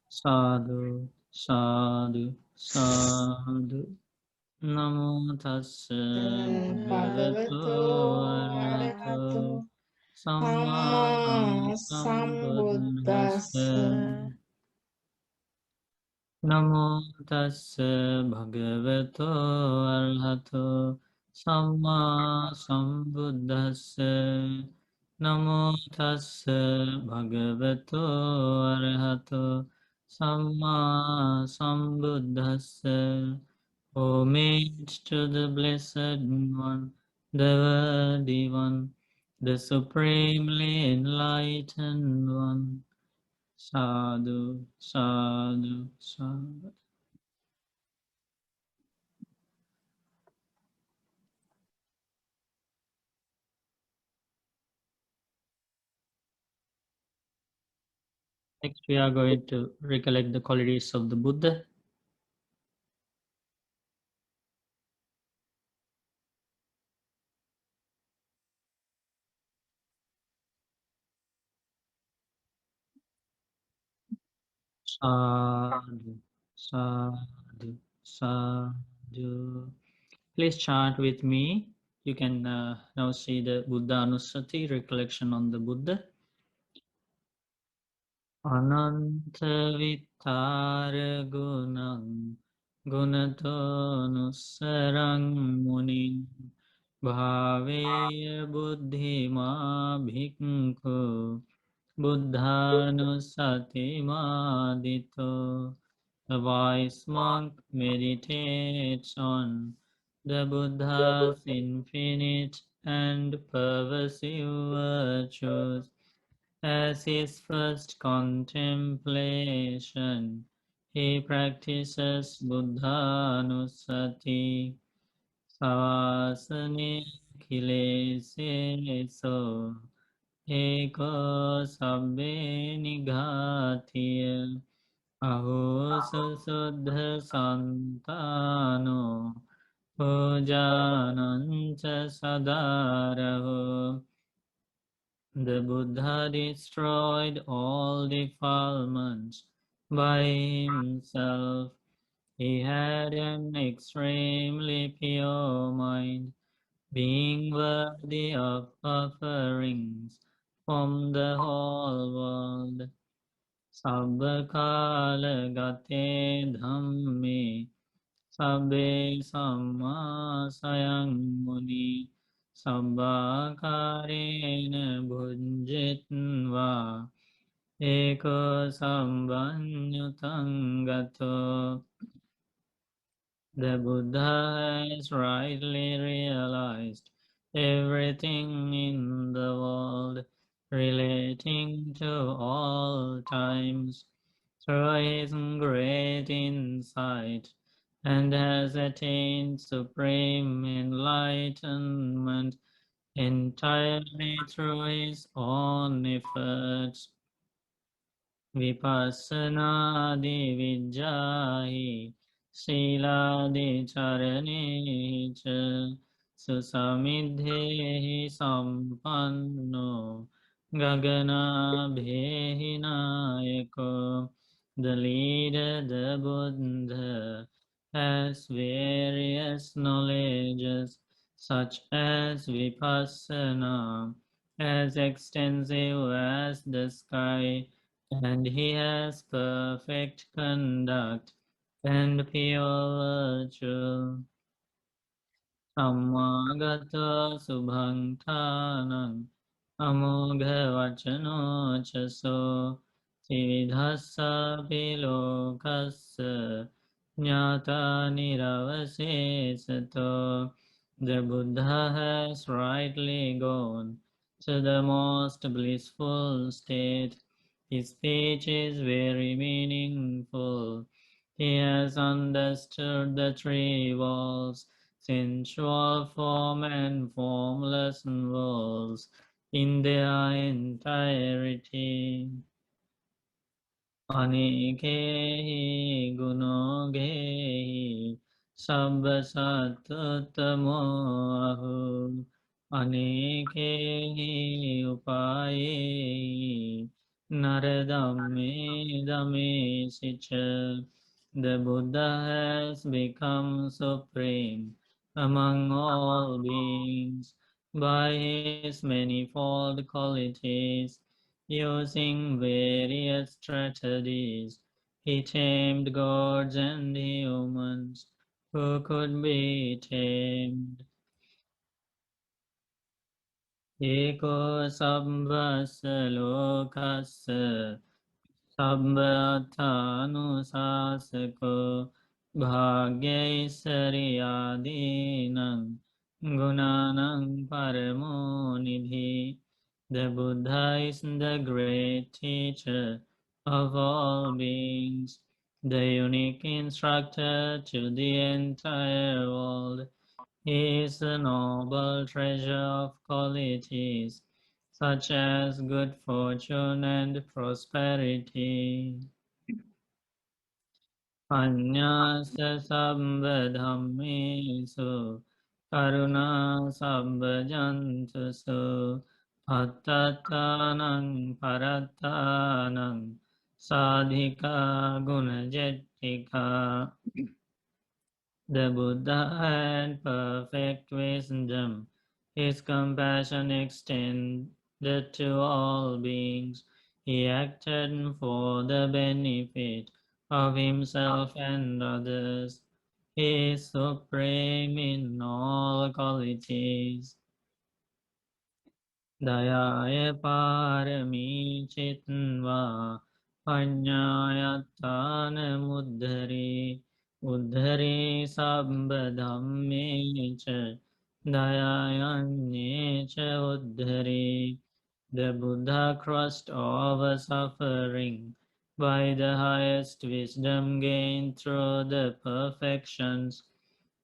Sadhu, sadhu, sadhu. Namo tassa bhagavato Bhagavato arahato arahato samma Amma sambuddhassa. sambuddhassa. Namo tassa bhagavato arahato samma sambuddhassa. Namo tassa bhagavato arahato samma sambuddhassa. Homage to the Blessed One, the Worthy One, the Supremely Enlightened One. Sadhu, sadhu, sadhu. Next, we are going to recollect the qualities of the Buddha. Sadhu, sadhu, sadhu. Please chant with me. You can now see the Buddhanussati, recollection on the Buddha. Anantavitara gunam gunatonussarang munin bhaveya buddhima bhikkhu buddhanusati madito. The wise monk meditates on the Buddha's infinite and pervasive virtues as his first contemplation. He practices Buddhanussati savasane kileseso eko sabbe nighatiya aho suddha santano pujanancha sadaraho. The Buddha destroyed all defilements by himself. He had an extremely pure mind, being worthy of offerings from the whole world. Sabbakala gate dhamme sabbe sammasayang muni sabbakarena bhujitva eko sambanyutang gato. The Buddha has rightly realized everything in the world relating to all times through his great insight and has attained supreme enlightenment entirely through his own efforts. Vipassana vijahi Siladi charane cha susamidhehi sampanno gagana bhehinayako. The leader, the Buddha, has various knowledges such as vipassana, as extensive as the sky, and he has perfect conduct and pure virtue. Samagata subhangtanang amogha vachano chaso sividhassa pilokassa jnata niravasesato. The Buddha has rightly gone to the most blissful state. His speech is very meaningful. He has understood the three worlds, sensual form and formless worlds, in their entirety. Anikehi gunogehi sabbasatutamo ahu. Anikehi upayehi Naradame Dame Sicha. The Buddha has become supreme among all beings by his manifold qualities. Using various strategies, he tamed gods and humans who could be tamed. Eko sabbasa lokasa Sabbatanusasako bhagyaisaryadinam gunanam paramonidhi. The Buddha is the great teacher of all beings, the unique instructor to the entire world. He is a noble treasure of qualities such as good fortune and prosperity. Panyasa sabbha dhammesu karuna sabbha jantusu pattatanang paratanang sadhika gunajettika. The Buddha had perfect wisdom. His compassion extended to all beings. He acted for the benefit of himself and others. He is supreme in all qualities. Dayaya parami chitva panyayatana uddhari sabbadhamme cha dayayanye cha uddhari. The Buddha crossed over suffering by the highest wisdom gained through the perfections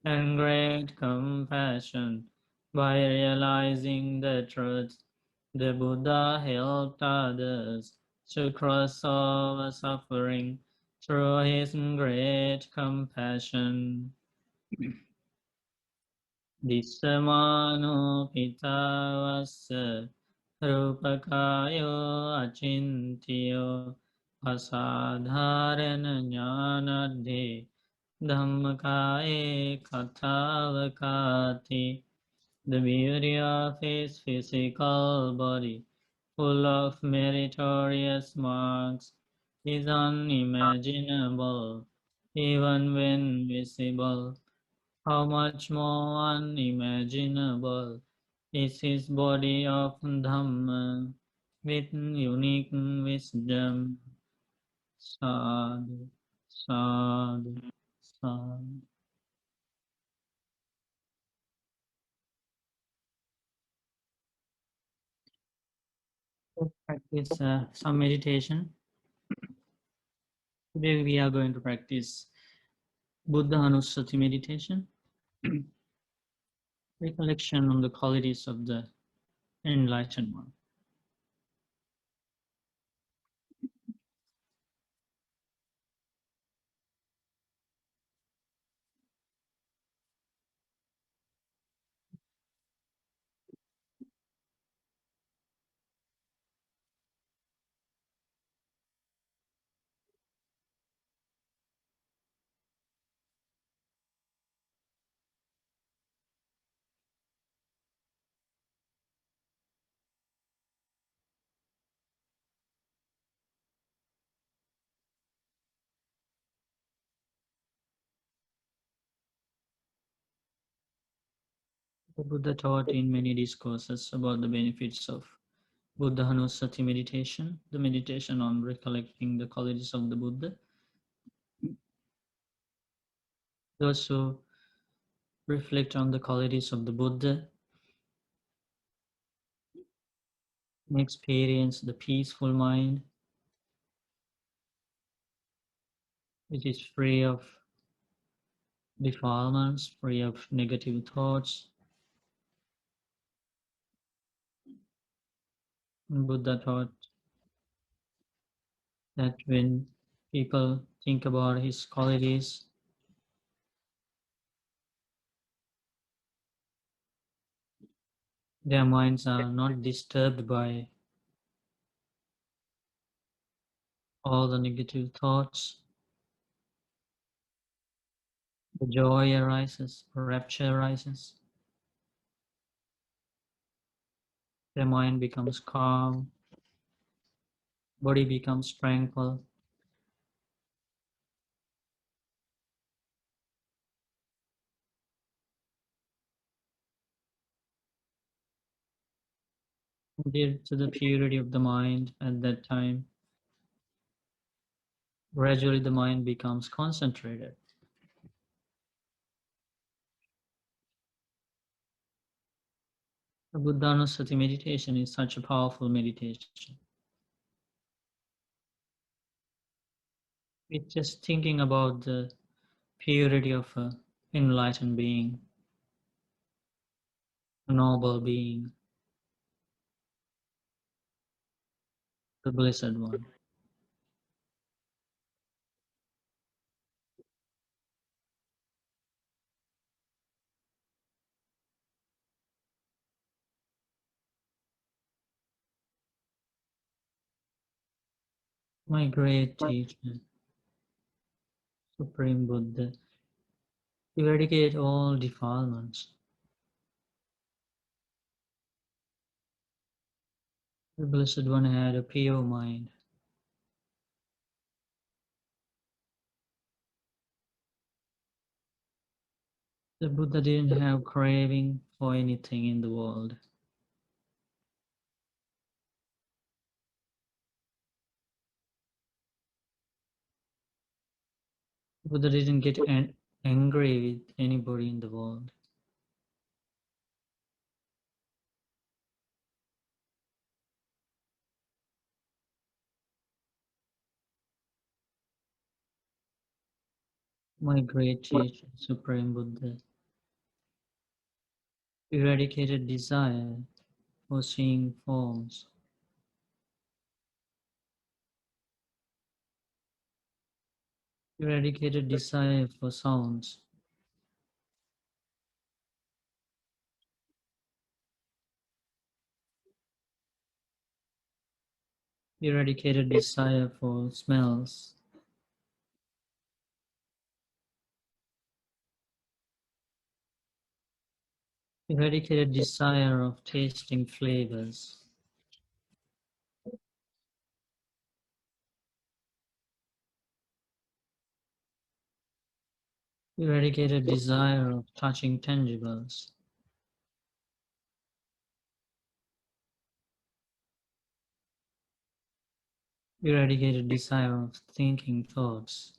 and great compassion. By realizing the truth, the Buddha helped others to cross over suffering through his great compassion. Dissamano pitavassa rupakayo achintyo asadharana jnanadhe dhammakaye kathavakati. The beauty of his physical body, full of meritorious marks, is unimaginable, even when visible. How much more unimaginable is his body of Dhamma with unique wisdom. Sadhu, sadhu, sadhu. Practice some meditation. Today we are going to practice Buddhanussati meditation, recollection on the qualities of the enlightened one. The Buddha taught in many discourses about the benefits of Buddhanussati meditation, the meditation on recollecting the qualities of the Buddha. Those who reflect on the qualities of the Buddha and experience the peaceful mind, which is free of defilements, free of negative thoughts. And Buddha taught that when people think about his qualities, their minds are not disturbed by all the negative thoughts, the joy arises, rapture arises, the mind becomes calm, body becomes tranquil. Due to the purity of the mind at that time, gradually the mind becomes concentrated. The Buddhanussati meditation is such a powerful meditation. It's just thinking about the purity of a enlightened being, a noble being, the blessed one. My great teacher, Supreme Buddha, eradicate all defilements. The Blessed One had a pure mind. The Buddha didn't have craving for anything in the world. The Buddha didn't get angry with anybody in the world. My great teacher, Supreme Buddha, eradicated desire for seeing forms, eradicated desire for sounds, eradicated desire for smells, eradicated desire of tasting flavors, eradicated desire of touching tangibles, eradicated desire of thinking thoughts.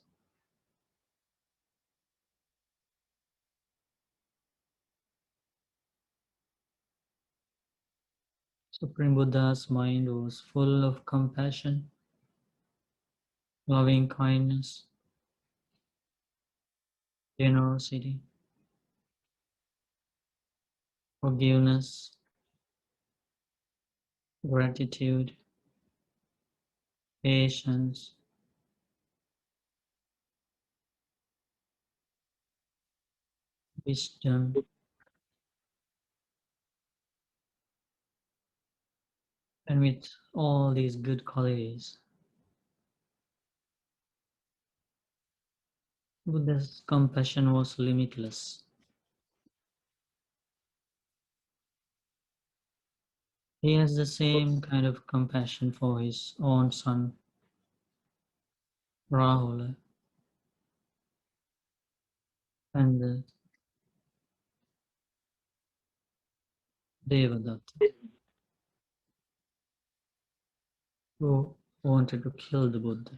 Supreme Buddha's mind was full of compassion, loving kindness, generosity, forgiveness, gratitude, patience, wisdom, and with all these good qualities, Buddha's compassion was limitless. He has the same kind of compassion for his own son, Rahula, and Devadatta, who wanted to kill the Buddha.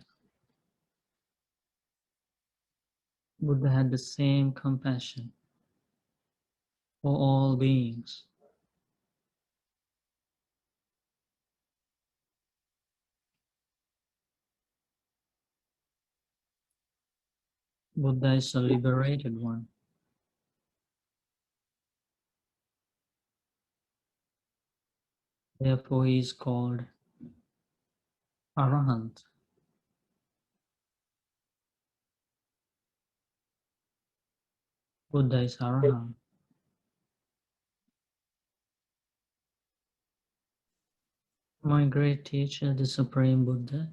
Buddha had the same compassion for all beings. Buddha is a liberated one. Therefore, he is called Arahant. Buddha is Arahant. My great teacher, the Supreme Buddha,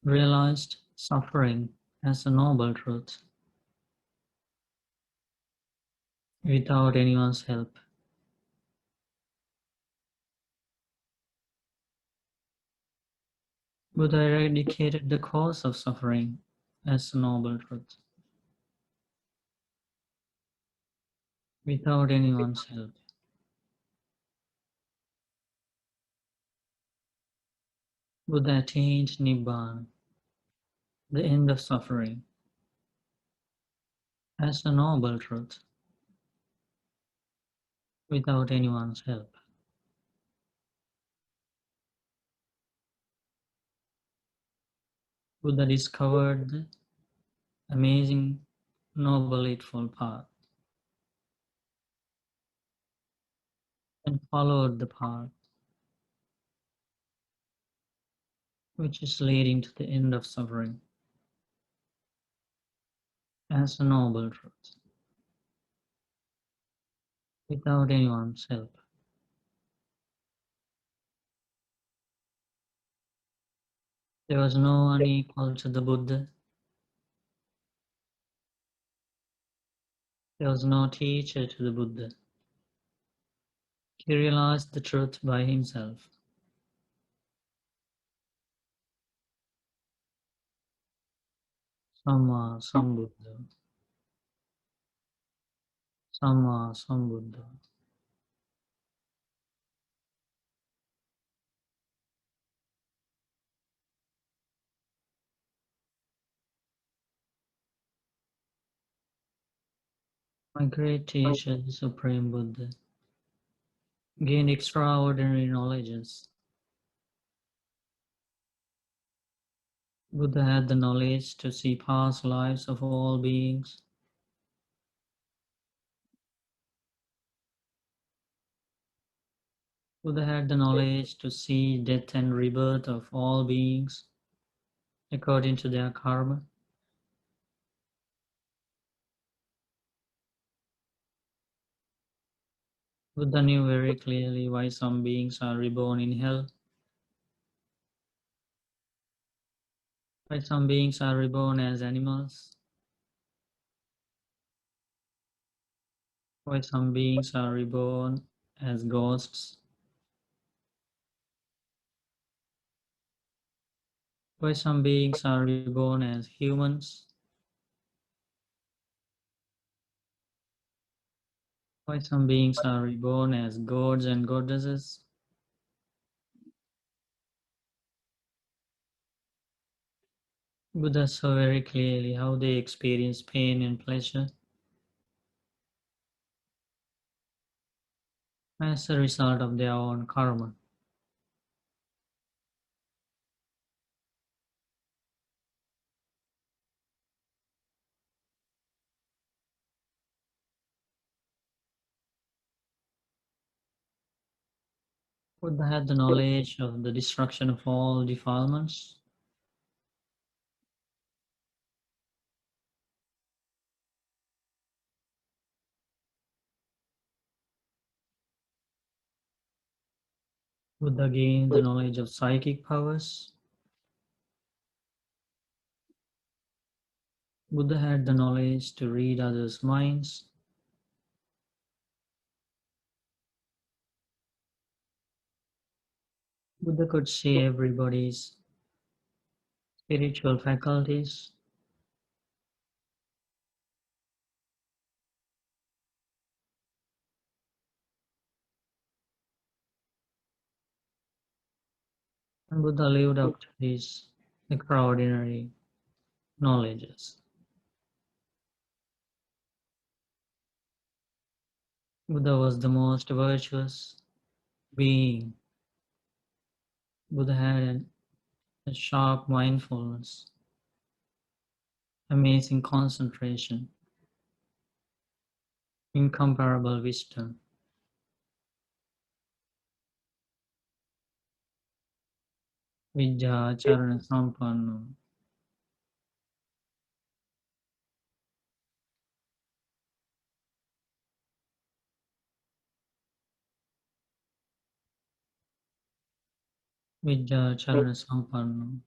realized suffering as a noble truth without anyone's help. Buddha eradicated the cause of suffering as a noble truth without anyone's help. Buddha attained Nibbana, the end of suffering, as a noble truth without anyone's help. Buddha discovered the amazing Noble Eightfold Path and followed the path which is leading to the end of suffering as a noble truth without anyone's help. There was no one equal to the Buddha. There was no teacher to the Buddha. He realized the truth by himself. Samma Sambuddha. Samma Sambuddha. My great teacher, the Supreme Buddha, gained extraordinary knowledges. Buddha had the knowledge to see past lives of all beings. Buddha had the knowledge to see death and rebirth of all beings according to their karma. Buddha knew very clearly why some beings are reborn in hell, why some beings are reborn as animals, why some beings are reborn as ghosts, why some beings are reborn as humans, why some beings are reborn as gods and goddesses. Buddha saw very clearly how they experience pain and pleasure as a result of their own karma. Buddha had the knowledge of the destruction of all defilements. Buddha gained the knowledge of psychic powers. Buddha had the knowledge to read others' minds. Buddha could see everybody's spiritual faculties. And Buddha lived up to these extraordinary knowledges. Buddha was the most virtuous being. Buddha had a sharp mindfulness, amazing concentration, incomparable wisdom. Vidya Charana Sampanno. Vidya Charana Sampanno.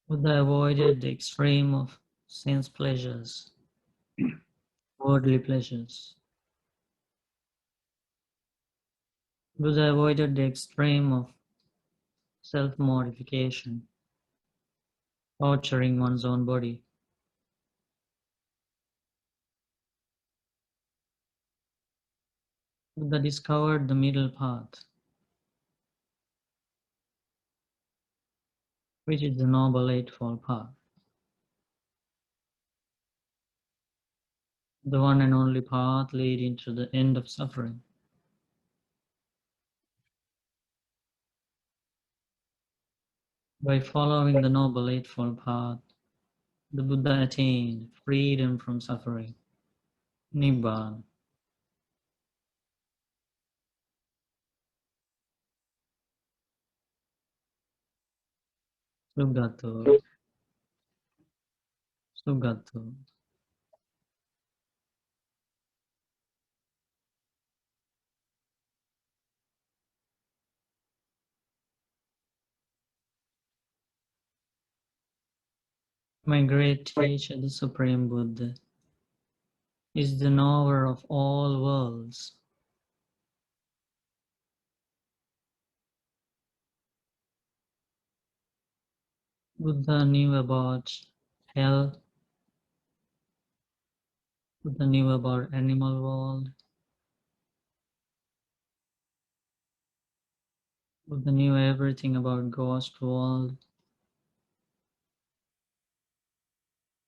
Buddha avoided the extreme of sense pleasures, worldly pleasures. Buddha avoided the extreme of self-mortification, torturing one's own body. Buddha discovered the middle path, which is the Noble Eightfold Path, the one and only path leading to the end of suffering. By following the Noble Eightfold Path, the Buddha attained freedom from suffering, Nibbana. Sugato, Sugato. My great teacher, the Supreme Buddha, is the knower of all worlds. Buddha knew about hell, Buddha knew about animal world, Buddha knew everything about ghost world,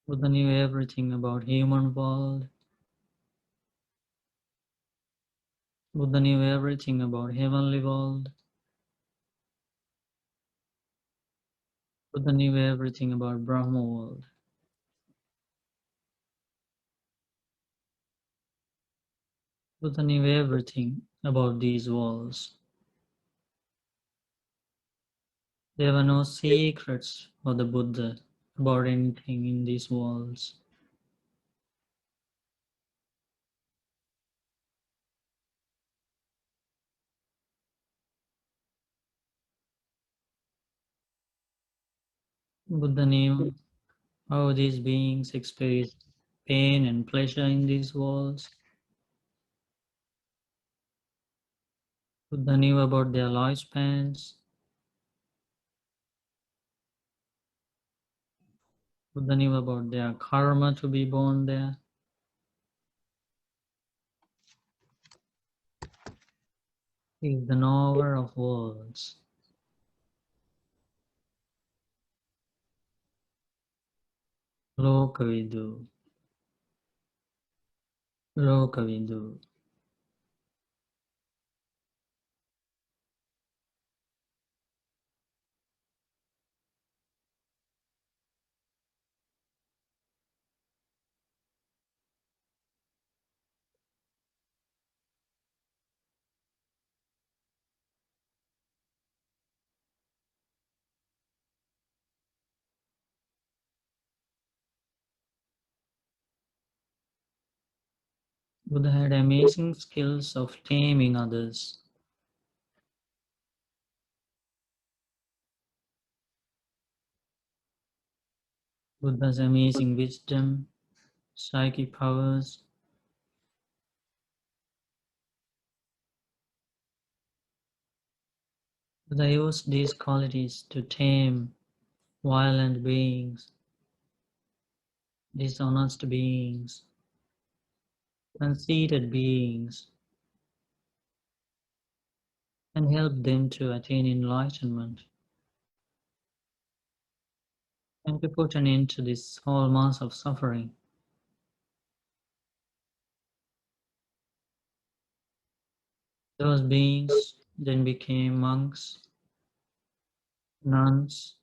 Buddha knew everything about human world, Buddha knew everything about heavenly world, Buddha knew everything about Brahma world. Buddha knew everything about these worlds. There were no secrets for the Buddha about anything in these worlds. Buddha knew how these beings experience pain and pleasure in these worlds. Buddha knew about their lifespans. Buddha knew about their karma to be born there. He is the knower of worlds. Lokavidu. Lokavidu. Buddha had amazing skills of taming others. Buddha's amazing wisdom, psychic powers. Buddha used these qualities to tame violent beings, dishonest beings, conceited beings, and help them to attain enlightenment and to put an end to this whole mass of suffering. Those beings then became monks, nuns,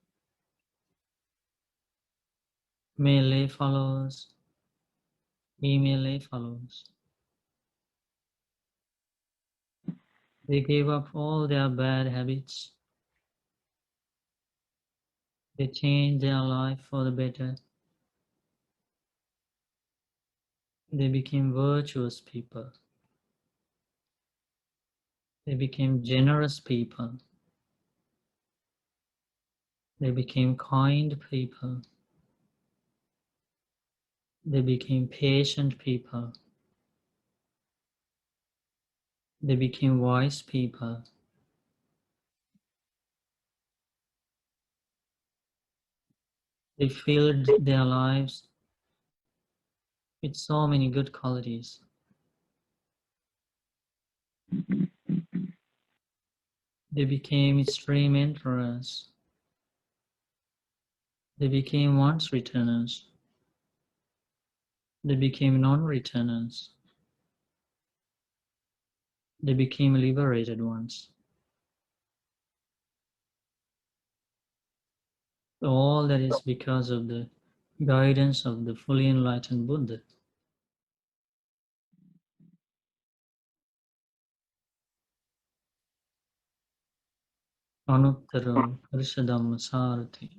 male lay followers, female lay followers. They gave up all their bad habits. They changed their life for the better. They became virtuous people. They became generous people. They became kind people. They became patient people. They became wise people. They filled their lives with so many good qualities. They became extreme emperors. They became once returners. They became non-returners. They became liberated ones. All that is because of the guidance of the fully enlightened Buddha. Anuttaro Parishadhamma Sarati.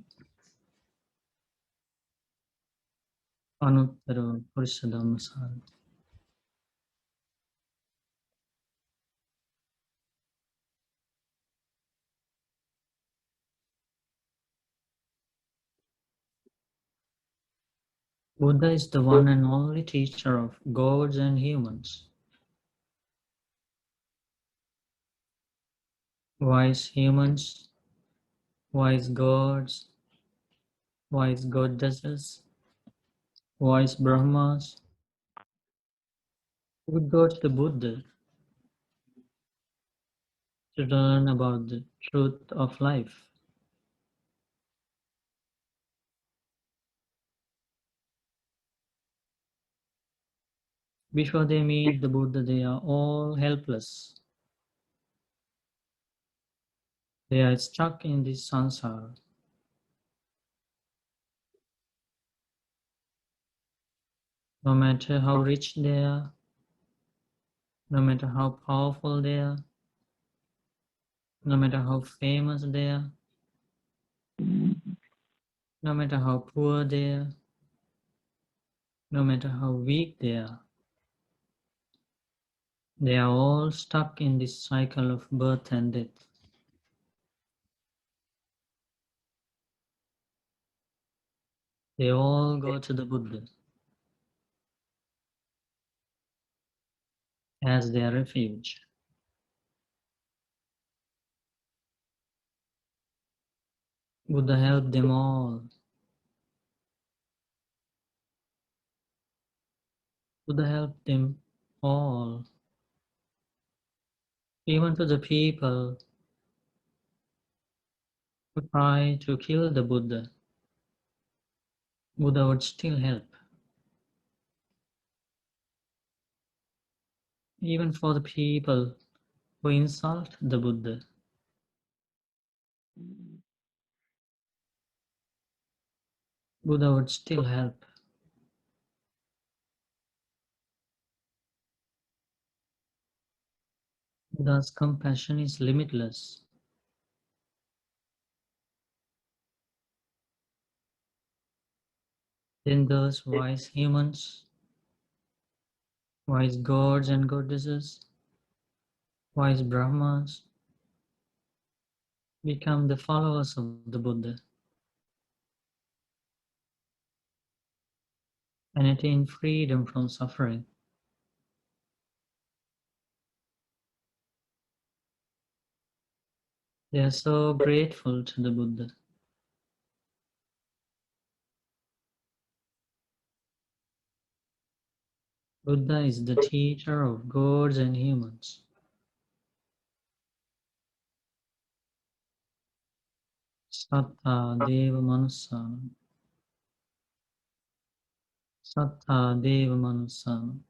Anuttaro Parishadhamma Sarati. Buddha is the one and only teacher of gods and humans. Wise humans, wise gods, wise goddesses, wise Brahmas would go to the Buddha to learn about the truth of life. Before they meet the Buddha, they are all helpless. They are stuck in this samsara. No matter how rich they are, no matter how powerful they are, no matter how famous they are, no matter how poor they are, no matter how weak they are all stuck in this cycle of birth and death. They all go to the Buddha as their refuge. Buddha helped them all. Buddha helped them all. Even to the people who try to kill the Buddha, Buddha would still help. Even for the people who insult the Buddha, Buddha would still help. Buddha's compassion is limitless. Then those wise humans, wise gods and goddesses, wise Brahmas become the followers of the Buddha and attain freedom from suffering. They are so grateful to the Buddha. Buddha is the teacher of gods and humans. Sattva Deva Manusana. Sattva Deva Manusana.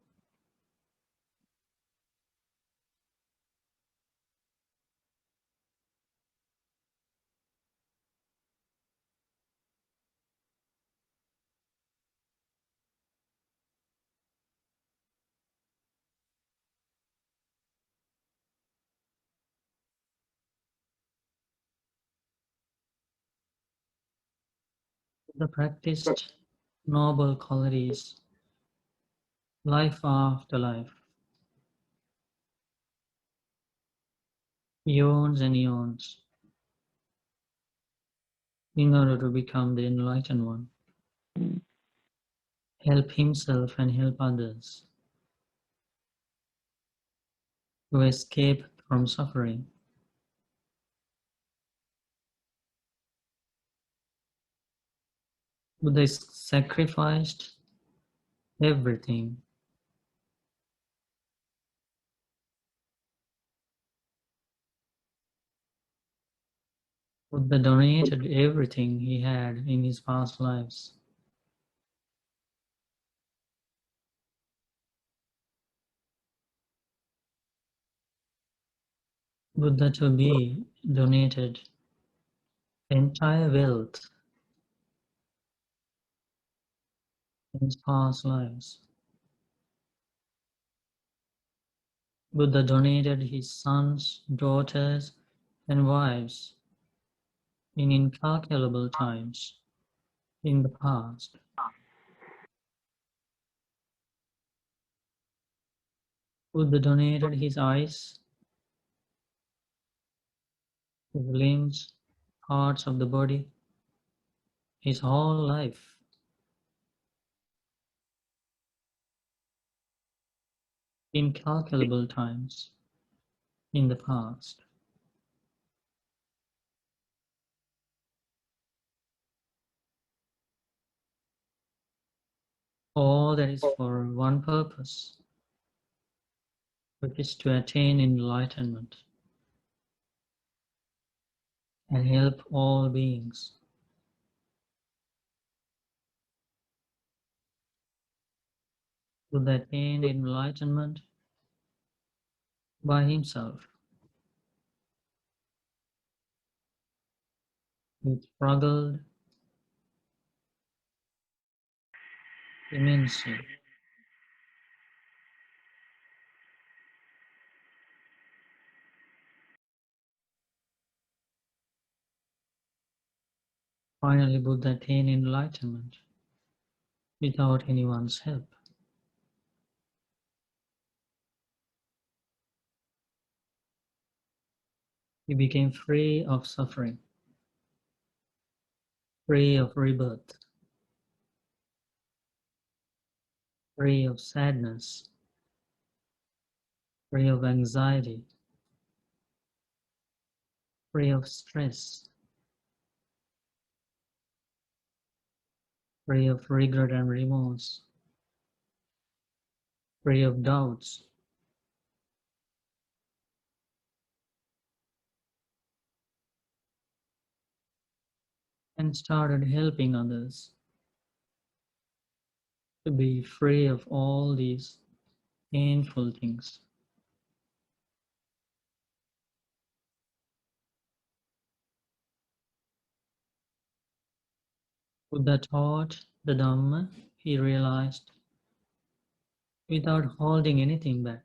Buddha practiced noble qualities, life after life, eons and eons. in order to become the enlightened one, help himself and help others to escape from suffering. Buddha sacrificed everything. Buddha donated everything he had in his past lives. Buddha to be donated entire wealth in his past lives. Buddha donated his sons, daughters, and wives in incalculable times in the past. Buddha donated his eyes, his limbs, parts of the body, his whole life. Incalculable times in the past. All that is for one purpose, which is to attain enlightenment and help all beings. Buddha attained enlightenment by himself. He struggled immensely. Finally, Buddha attained enlightenment without anyone's help. He became free of suffering, free of rebirth, free of sadness, free of anxiety, free of stress, free of regret and remorse, free of doubts, and started helping others to be free of all these painful things. Buddha taught the Dhamma, he realized, without holding anything back.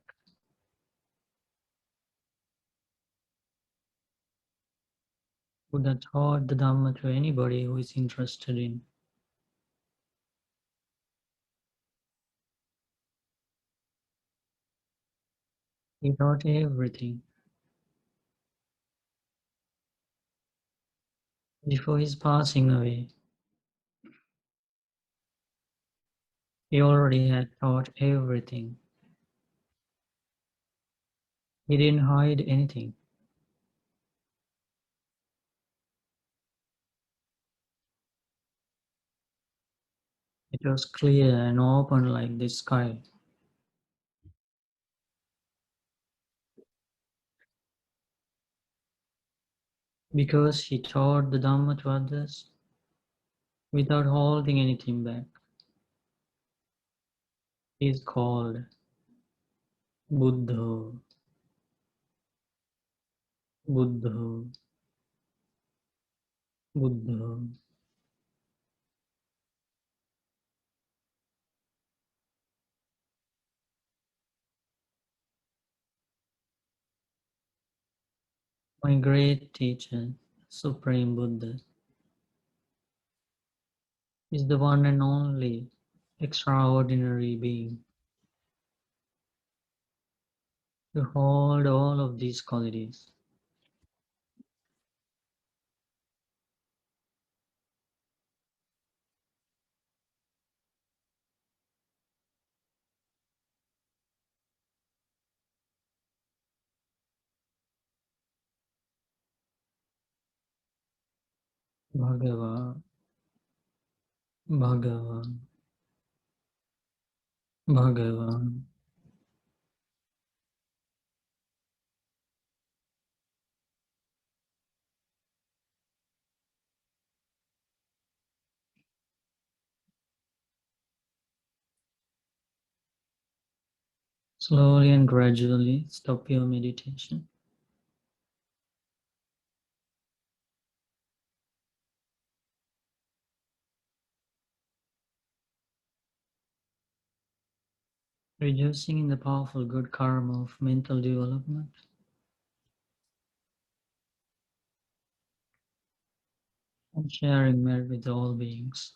Buddha taught the Dhamma to anybody who is interested in. He taught everything. Before his passing away, he already had taught everything. He didn't hide anything. It was clear and open like the sky. Because he taught the Dhamma to others without holding anything back. He is called Buddha. Buddha. Buddha. My great teacher, Supreme Buddha, is the one and only extraordinary being to hold all of these qualities. Bhagavan, Bhagavan, Bhagavan. Slowly and gradually stop your meditation. Rejoicing in the powerful good karma of mental development. And sharing merit with all beings.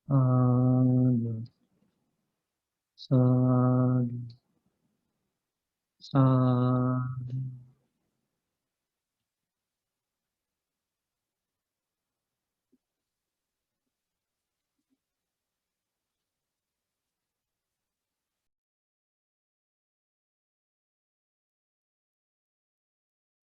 Sadhu, sadhu, sadhu.